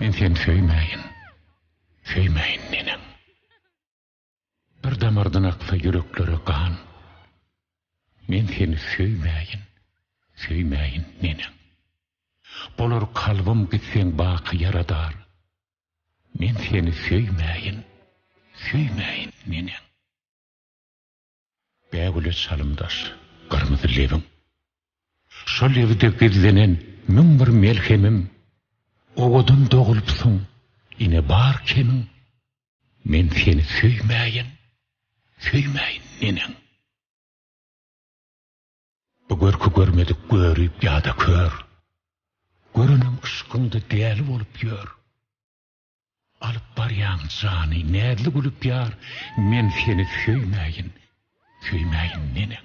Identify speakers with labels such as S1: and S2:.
S1: Men seni söymeyin nenem. Bir damardan aksa yüreklere kan. Men seni söymeyin nenem. Bolar kalbim gitsen baqı yaradar. Men seni söymeyin nenem. Bägüle salımdaş, kırmızı levim. Şol evde gezlenen min bir melhemim. Oğudun doğulupsun, ine bar kemim. Men seni söymeyin nenem. Bu görkü görmedik görüp ya da kör. Görünem ışkındı değerli olup gör. Alıp baryan canı nerli gülüp yar. Men seni söymeyin nenem.